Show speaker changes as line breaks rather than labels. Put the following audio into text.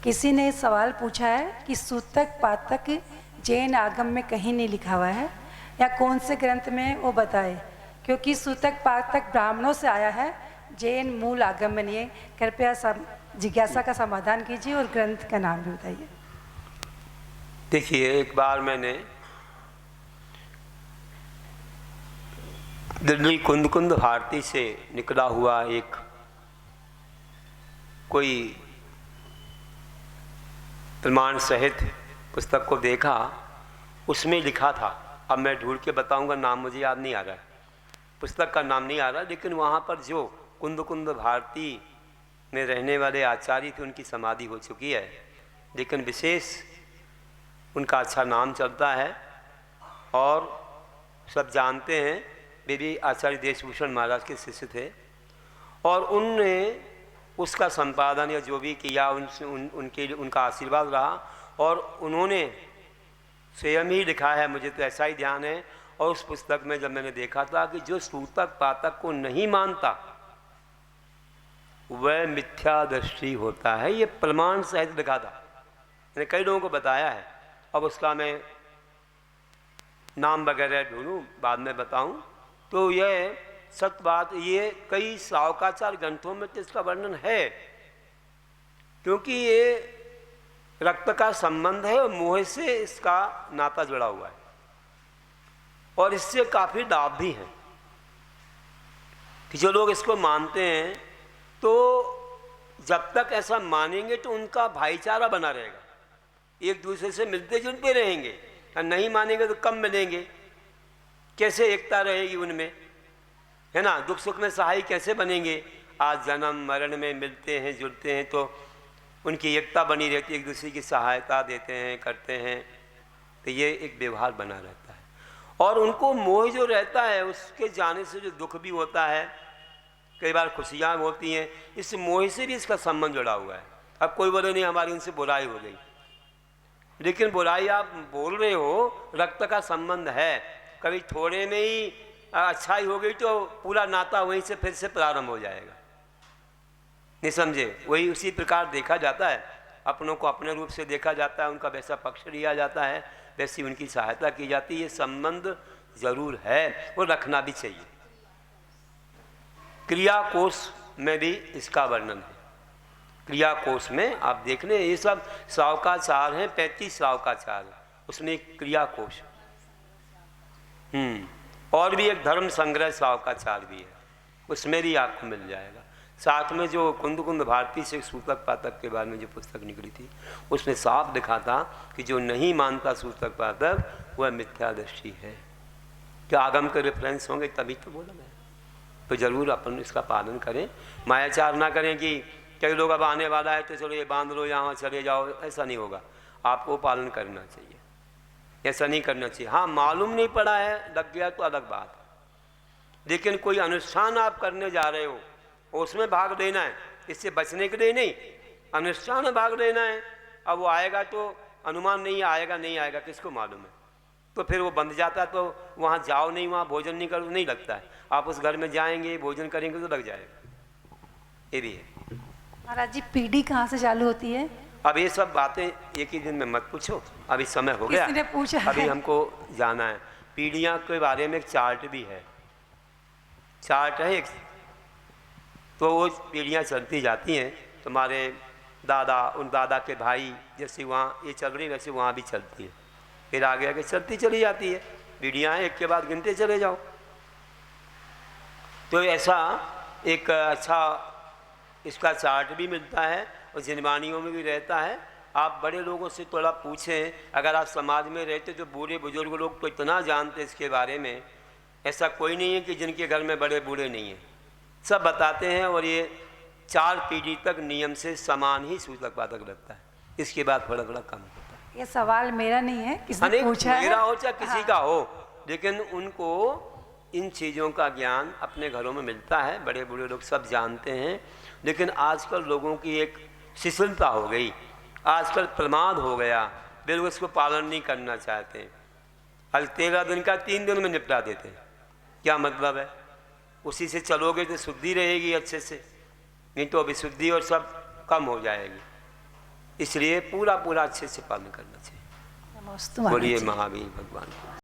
किसी ने सवाल पूछा है कि सूतक पातक जैन आगम में कहीं नहीं लिखा हुआ है, या कौन से ग्रंथ में वो बताए, क्योंकि सूतक पातक ब्राह्मणों से आया है, जैन मूल आगम में नहीं है। कृपया जिज्ञासा का समाधान कीजिए और ग्रंथ का नाम भी बताइए।
देखिए, एक बार मैंने दिल्ली कुंद भारती से निकला हुआ एक कोई प्रमाण सहित पुस्तक को देखा। उसमें लिखा था, अब मैं ढूंढ के बताऊंगा, नाम मुझे याद नहीं आ रहा है, पुस्तक का नाम नहीं आ रहा, लेकिन वहाँ पर जो कुंद भारती में रहने वाले आचार्य थे उनकी समाधि हो चुकी है, लेकिन विशेष उनका अच्छा नाम चलता है और सब जानते हैं। वे भी आचार्य देशभूषण महाराज के शिष्य थे और उनने उसका संपादन या जो भी किया उनके उनका आशीर्वाद रहा और उन्होंने स्वयं ही लिखा है, मुझे तो ऐसा ही ध्यान है। और उस पुस्तक में जब मैंने देखा था कि जो सूतक पातक को नहीं मानता वह मिथ्या दृष्टि होता है, ये प्रमाण सहित लिखा था। मैंने कई लोगों को बताया है, अब उसका मैं नाम वगैरह ढूंढूं बाद में बताऊं। तो यह सत्य बात, ये कई श्रावकाचार ग्रंथों में तो इसका वर्णन है, क्योंकि ये रक्त का संबंध है और मोह से इसका नाता जुड़ा हुआ है और इससे काफ़ी लाभ भी हैं कि जो लोग इसको मानते हैं तो जब तक ऐसा मानेंगे तो उनका भाईचारा बना रहेगा, एक दूसरे से मिलते जुलते रहेंगे। और नहीं मानेंगे तो कम मिलेंगे, कैसे एकता रहेगी उनमें, है ना। दुख सुख में सहाय कैसे बनेंगे। आज जन्म मरण में मिलते हैं जुलते हैं तो उनकी एकता बनी रहती है, एक दूसरे की सहायता देते हैं करते हैं, तो ये एक व्यवहार बना रहता है। और उनको मोह जो रहता है उसके जाने से जो दुख भी होता है, कई बार खुशियाँ होती हैं, इस मोह से भी इसका संबंध जुड़ा हुआ है। अब कोई बोले नहीं हमारी इनसे बुराई हो गई, लेकिन बुराई आप बोल रहे हो, रक्त का संबंध है, कभी थोड़े में ही अच्छाई हो गई तो पूरा नाता वहीं से फिर से प्रारंभ हो जाएगा, नहीं समझे। वही उसी प्रकार देखा जाता है, अपनों को अपने रूप से देखा जाता है, उनका वैसा पक्ष लिया जाता है, वैसी उनकी सहायता की जाती है। ये संबंध जरूर है, वो रखना भी चाहिए। क्रिया कोश में भी इसका वर्णन है। क्रिया कोश में आप देख लें, ये सब श्रावकाचार हैं, 35 श्रावकाचार, उसमें एक क्रिया कोश और भी एक धर्म संग्रह श्रावकाचार भी है, उसमें भी आपको मिल जाएगा। साथ में जो कुंद भारती से सूतक पातक के बारे में जो पुस्तक निकली थी उसमें साफ लिखा था कि जो नहीं मानता सूतक पातक वह मिथ्या दृष्टि है। क्या आगम के रेफरेंस होंगे तभी तो बोला मैं, तो जरूर अपन इसका पालन करें, मायाचार ना करें कि कई लोग अब आने वाला है तो चलो ये बांध लो यहाँ चले जाओ, ऐसा नहीं होगा। आपको पालन करना चाहिए, ऐसा नहीं करना चाहिए। हाँ, मालूम नहीं पड़ा है, लग गया तो अलग बात है, लेकिन कोई अनुष्ठान आप करने जा रहे हो उसमें भाग लेना है, इससे बचने के लिए नहीं, अनुष्ठान में भाग लेना है। अब वो आएगा तो अनुमान नहीं आएगा, नहीं आएगा किसको मालूम है, तो फिर वो बंध जाता है, तो वहाँ जाओ नहीं, वहाँ भोजन नहीं करो, नहीं लगता है। आप उस घर में जाएंगे भोजन करेंगे तो लग जाएगा, ये भी है।
महाराज जी, पीढ़ी कहाँ से चालू होती है?
अब ये सब बातें एक ही दिन में मत पूछो, अभी समय हो गया,
किसी ने पूछा है।
अभी हमको जाना है। पीढ़ियाँ के बारे में एक चार्ट भी है, चार्ट है एक, तो वो पीढ़ियाँ चलती जाती हैं। तुम्हारे दादा, उन दादा के भाई, जैसे वहाँ ये चल रही वैसे वहाँ भी चलती है, फिर आगे आगे चलती चली जाती है। पीढ़ियाँ एक के बाद गिनते चले जाओ। तो ऐसा एक अच्छा इसका चार्ट भी मिलता है और जिनवानियों में भी रहता है। आप बड़े लोगों से थोड़ा पूछें, अगर आप समाज में रहते तो बूढ़े बुजुर्ग लोग तो इतना जानते इसके बारे में, ऐसा कोई नहीं है कि जिनके घर में बड़े बूढ़े नहीं हैं, सब बताते हैं। और ये 4 पीढ़ी तक नियम से समान ही सूतक पातक लगता है, इसके बाद थोड़ा थोड़ा कम होता है।
ये सवाल मेरा नहीं है, किसी ने पूछा है,
मेरा हो चाहे किसी का हो, लेकिन उनको इन चीज़ों का ज्ञान अपने घरों में मिलता है, बड़े बूढ़े लोग सब जानते हैं। लेकिन आजकल लोगों की एक शिथिलता हो गई, आजकल प्रमाद हो गया, वे लोग इसको पालन नहीं करना चाहते। आज 13 दिन का 3 दिन में निपटा देते हैं, क्या मतलब है? उसी से चलोगे तो शुद्धि रहेगी अच्छे से, नहीं तो अभिशुद्धि और सब कम हो जाएगी। इसलिए पूरा पूरा अच्छे से पालन करना चाहिए।
नमोस्तु
बोलिए
महाराज जी।
महावीर भगवान को।